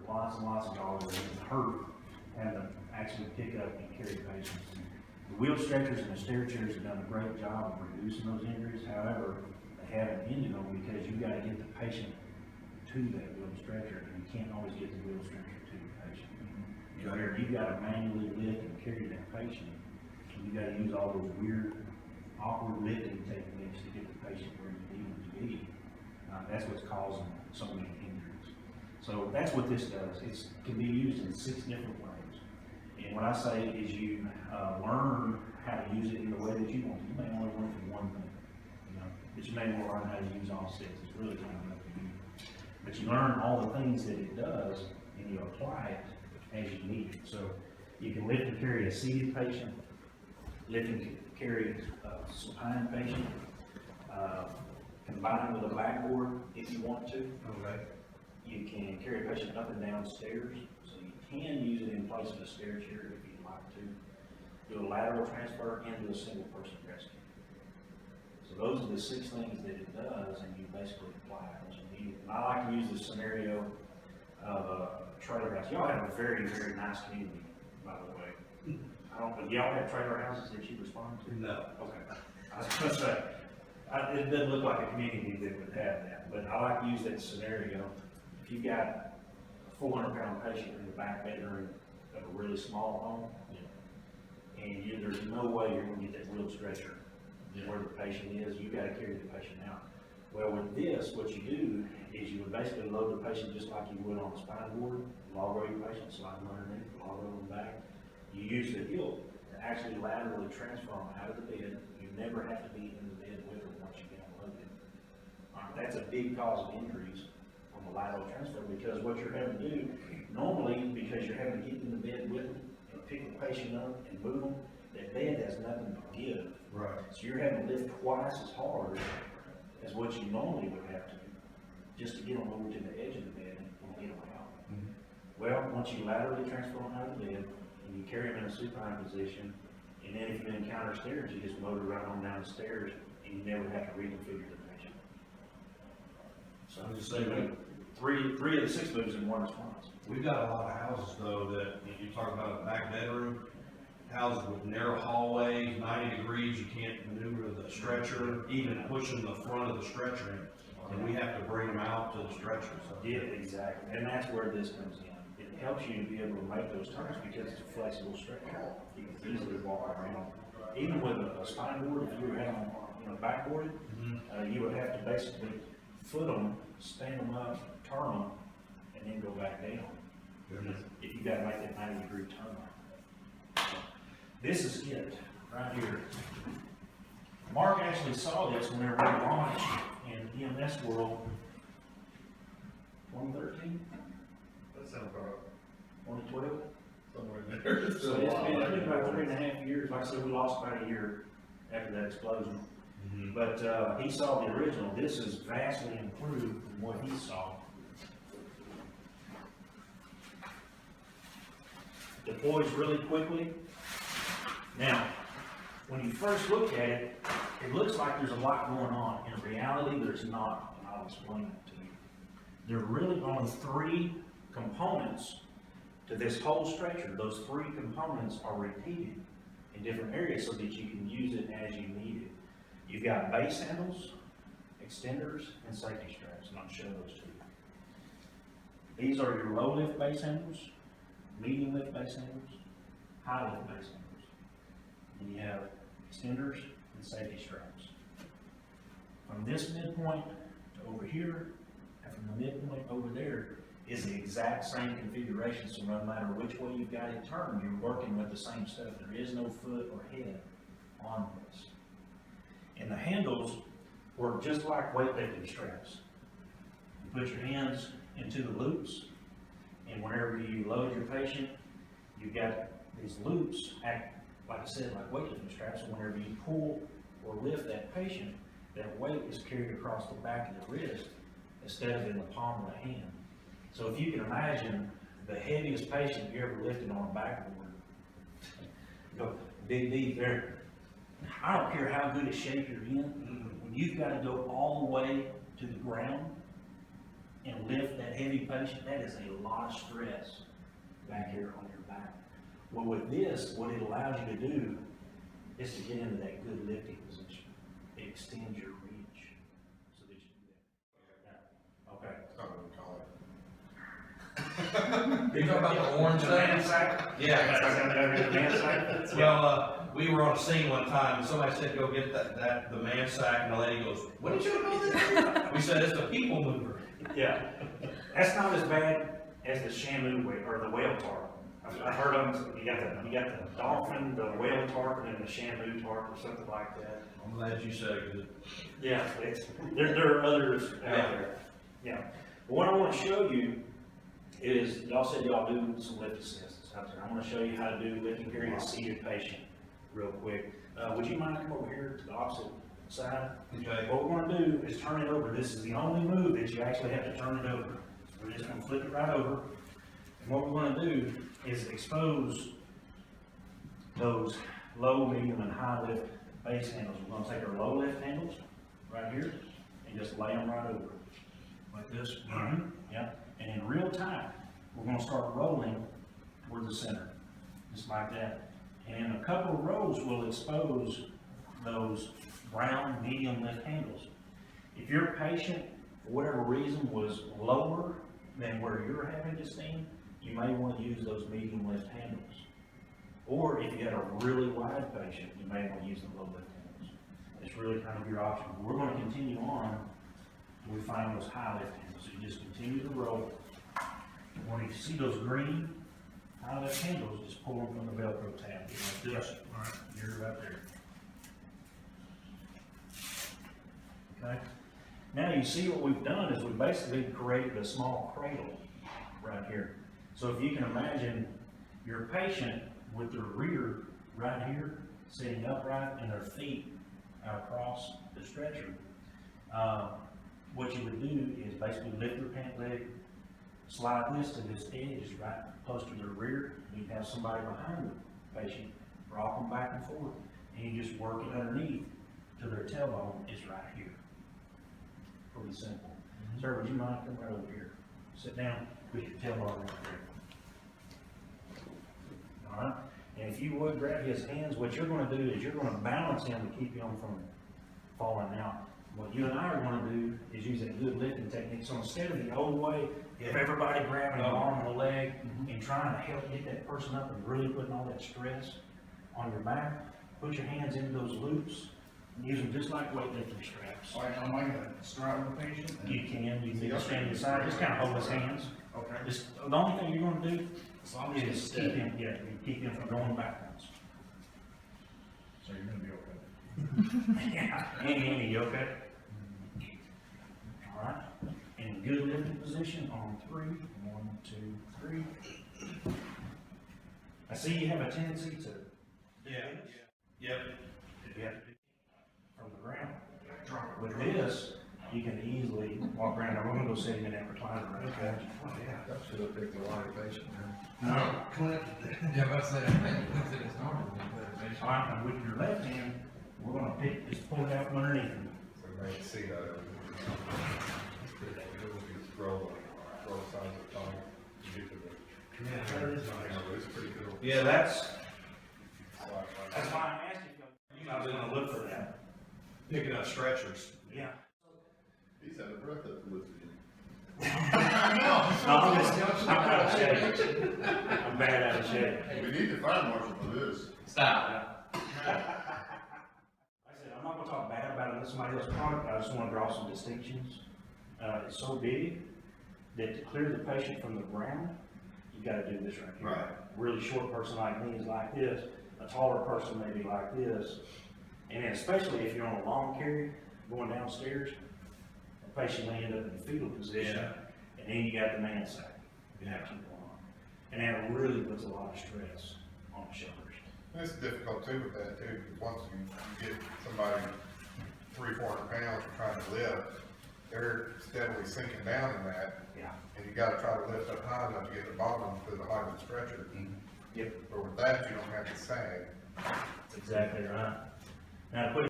lots and lots of dollars and hurt having to actually pick up and carry patients. The wheel stretchers and the stair chairs have done a great job of reducing those injuries. However, they haven't ended them because you got to get the patient to that wheel stretcher, and you can't always get the wheel stretcher to the patient. You've got to manually lift and carry that patient, and you got to use all those weird, awkward lifting techniques to get the patient where you need them to be. That's what's causing so many injuries. So that's what this does. It can be used in 6 different ways. And what I say is you learn how to use it in the way that you want. You may only learn from one thing, but you may want to learn how to use all 6. It's really kind of up to you. But you learn all the things that it does, and you apply it as you need it. So you can lift and carry a seated patient, lift and carry a supine patient, combine with a backboard if you want to. Okay. You can carry a patient up and down stairs, so you can use it in place of a stair chair if you'd like to. Do a lateral transfer into a single person rescue. So those are the 6 things that it does, and you basically apply it as you need it. And I like to use the scenario of a trailer house. Y'all have a very, very nice community, by the way. But y'all have trailer houses that you respond to? No. Okay. I was going to say, it doesn't look like a community that would have that, but I like to use that scenario. If you've got a 400-pound patient in the back bedroom of a really small home, and there's no way you're going to get that wheel stretcher where the patient is, you've got to carry the patient out. Well, with this, what you do is you would basically load the patient just like you would on a spine board, log roll your patient, slide them underneath, log roll them back. You use the HILT to actually laterally transfer them out of the bed. You never have to be in the bed with them once you get them loaded. That's a big cause of injuries on the lateral transfer, because what you're having to do, normally, because you're having to get in the bed with them and pick the patient up and move them, that bed has nothing to give. Right. So you're having to lift twice as hard as what you normally would have to, just to get them over to the edge of the bed and get them out. Mm-hmm. Well, once you laterally transfer them out of the bed, and you carry them in a supine position, and then if you encounter stairs, you just motor right on down the stairs, and you never have to reconfigure the patient. So I'm just saying, three of the 6 moves in one response. we've got a lot of houses though that, you talk about a back bedroom, houses with narrow hallways, 90 degrees, you can't maneuver the stretcher, even pushing the front of the stretcher in. And we have to bring them out to the stretcher, so. Yeah, exactly, and that's where this comes in. It helps you to be able to make those turns because it's a flexible stretcher. You can easily walk around. Even with a spine board, if you were having, backboarded, you would have to basically foot them, stand them up, turn them, and then go back down. If you got to make that 90-degree turn. This is it, right here. Mark actually saw this whenever we launched in EMS World 2013, That sounds about 2012. somewhere in there. So it's been about 3.5 years. Like I said, we lost about a year after that explosion. Mm-hmm. But he saw the original. This is vastly improved from what he saw. Deploys really quickly. Now, when you first look at it, it looks like there's a lot going on. In reality, there's not, and I'll explain that to you. There are really only 3 components to this whole stretcher. Those 3 components are repeated in different areas so that you can use it as you need it. You've got base handles, extenders, and safety straps, and I'll show those to you. These are your low lift base handles, medium lift base handles, high lift base handles. And you have extenders and safety straps. From this midpoint to over here, and from the midpoint over there, is the exact same configuration, so no matter which way you've got it turned, you're working with the same stuff. There is no foot or head on this. And the handles work just like weightlifting straps. You put your hands into the loops, and whenever you load your patient, you've got these loops act, like I said, like weightlifting straps, and whenever you pull or lift that patient, that weight is carried across the back of the wrist instead of in the palm of the hand. So if you can imagine the heaviest patient you ever lifted on a backboard, go big D there. I don't care how good a shape you're in, when you've got to go all the way to the ground and lift that heavy patient, that is a lot of stress back here on your back. Well, with this, what it allows you to do is to get into that good lifting position. It extends your reach so that you do that. Yeah. Okay. That's not what we call it. You talking about the orange The man thing? sack? Yeah. The man sack? Well, we were on a scene one time, and somebody said, go get the man sack, and the lady goes, what did you call this? We said, it's the people mover. Yeah. That's not as bad as the shamu whale, or the whale tarp. I've heard of them, you got the dolphin, the whale tarp, and then the shamu tarp, or something like that. I'm glad you said it, 'cause Yeah, there are others out there. Yeah. What I want to show you is, y'all said y'all do some lift assists out there. I'm going to show you how to do lifting carrying a seated patient real quick. Would you mind come over here to the opposite side? Okay. What we're going to do is turn it over. This is the only move that you actually have to turn it over. We're just going to flip it right over. And what we're going to do is expose those low, medium, and high lift base handles. We're going to take our low lift handles right here and just lay them right over. Like this. Yeah. And in real time, we're going to start rolling toward the center. Just like that. And in a couple of rows, we'll expose those brown medium lift handles. If your patient, for whatever reason, was lower than where you're having to stand, you may want to use those medium lift handles. Or if you had a really wide patient, you may want to use the low lift handles. It's really kind of your option. We're going to continue on until we find those high lift handles. So you just continue to roll. When you see those green high lift handles, just pull them from the Velcro tab. Like this. All right, you're right there. Okay. Now you see what we've done is we've basically created a small cradle right here. So if you can imagine your patient with their rear right here, sitting upright and their feet across the stretcher, what you would do is basically lift their pant leg, slide this to this edge right close to their rear. You have somebody behind the patient, rock them back and forth, and you just work it underneath to their tailbone is right here. Pretty simple. Sir, would you mind coming right over here? Sit down with your tailbone right there. All right? And if you would grab his hands, what you're going to do is you're going to balance him to keep him from falling out. What you and I are going to do is use that good lifting technique. So instead of the old way, if everybody grabbing an arm and a leg and trying to help get that person up and really putting all that stress on your back, put your hands into those loops and use them just like weightlifting straps. Like, am I gonna strap the patient? You can just stand beside, just kind of hold his hands. Okay. Just, the only thing you're going to do So I'm just is keep him, you keep him from going backwards. So you're gonna be okay. Yeah. Andy, you okay? All right. In good lifting position on 3. 1, 2, 3. I see you have a tendency to. Yeah. Yep. You have to do from the ground. With this, you can easily walk around. Now, we're gonna go sit in that recliner right Okay. now. Oh, yeah, that should have picked the right patient, No. Clint. Yeah, that's it. I think it's normal. All right, and with your left hand, we're gonna just pull it out from underneath him. So you may see that. It will be roll size of tongue. You get to the. Yeah, that is You know, but it's pretty good. Yeah, that's That's why I asked if you, I was gonna look for that. picking up stretchers. Yeah. He's out of breath after listening. No, I'm out of shape. I'm bad out of shape. We need the fire marshal for this. Stop. Like I said, I'm not gonna talk bad about it unless somebody else's product, I just wanna draw some distinctions. It's so big that to clear the patient from the ground, you gotta do this right here. Right. A really short person like me is like this, a taller person may be like this. And then especially if you're on a long carry, going downstairs, the patient may end up in the fetal position. Yeah. And then you got the man sack. Yeah. Keep going on. And that really puts a lot of stress on the shoulders. And it's difficult too with that too, because once you get somebody 300-400 pounds and trying to lift, they're steadily sinking down in that, Yeah. and you gotta try to lift up high enough to get the bottom to the height of the stretcher. Yep. But with that, you don't have to sag. That's exactly right. Now, to put